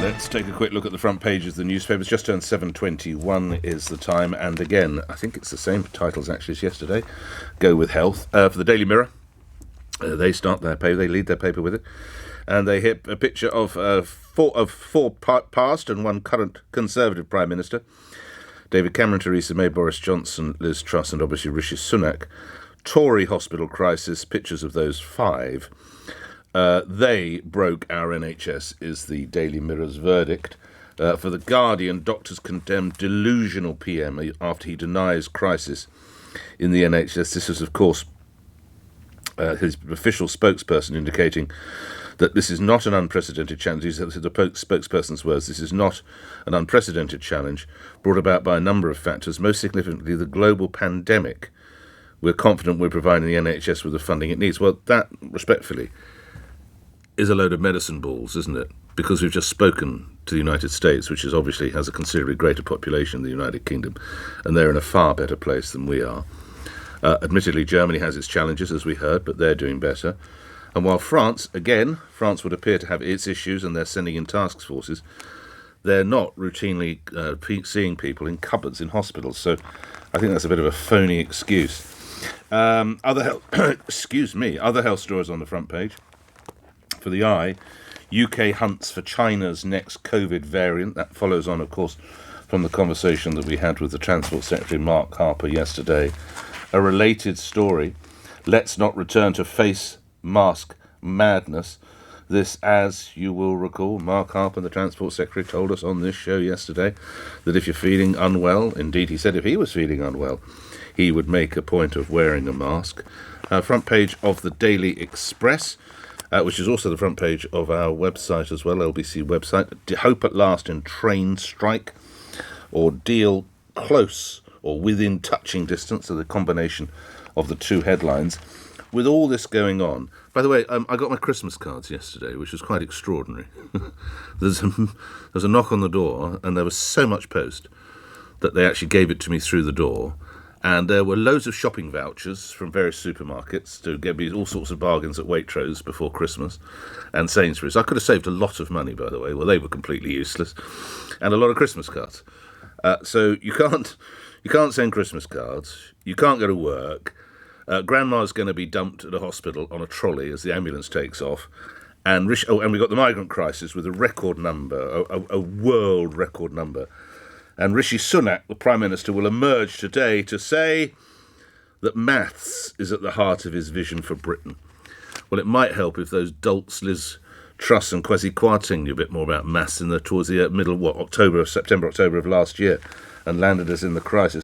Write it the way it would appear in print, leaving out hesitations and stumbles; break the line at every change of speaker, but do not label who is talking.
Let's take a quick look at the front pages of the newspapers. Just turned 7:21 is the time, and again, I think it's the same titles actually as yesterday. Go with health. For the Daily Mirror, they start their paper, they lead their paper with it, and they hit a picture of four past and one current Conservative Prime Minister: David Cameron, Theresa May, Boris Johnson, Liz Truss, and obviously Rishi Sunak. Tory hospital crisis, pictures of those five. They broke our NHS, is the Daily Mirror's verdict. For The Guardian, doctors condemn delusional PM after he denies crisis in the NHS. This is, of course, his official spokesperson indicating that this is not an unprecedented challenge. These are the spokesperson's words. This is not an unprecedented challenge brought about by a number of factors, most significantly the global pandemic. We're confident we're providing the NHS with the funding it needs. Well, that, respectfully, is a load of medicine balls, isn't it? Because we've just spoken to the United States, which is obviously has a considerably greater population than the United Kingdom, and they're in a far better place than we are. Admittedly, Germany has its challenges, as we heard, but they're doing better. And while France would appear to have its issues, and they're sending in task forces, they're not routinely seeing people in cupboards in hospitals. So I think that's a bit of a phony excuse. Other health stories on the front page. For the Eye, UK hunts for China's next COVID variant. That follows on, of course, from the conversation that we had with the Transport Secretary Mark Harper yesterday. A related story: let's not return to face mask madness. This, as you will recall, Mark Harper, the Transport Secretary, told us on this show yesterday that if you're feeling unwell, indeed he said if he was feeling unwell, he would make a point of wearing a mask. Front page of the Daily Express, which is also the front page of our website as well, LBC website. Hope at last in train strike, or deal close or within touching distance, so the combination of the two headlines. With all this going on, by the way, I got my Christmas cards yesterday, which was quite extraordinary. There's a knock on the door, and there was so much post that they actually gave it to me through the door. And there were loads of shopping vouchers from various supermarkets to get me all sorts of bargains at Waitrose before Christmas, and Sainsbury's. I could have saved a lot of money, by the way. Well, they were completely useless, and a lot of Christmas cards. So you can't send Christmas cards. You can't go to work. Grandma's going to be dumped at a hospital on a trolley as the ambulance takes off. And we've got the migrant crisis with a record number, a world record number. And Rishi Sunak, the Prime Minister, will emerge today to say that maths is at the heart of his vision for Britain. Well, it might help if those dolts Liz Truss and Kwesi Kwarteng knew a bit more about maths towards the September, October of last year, and landed us in the crisis.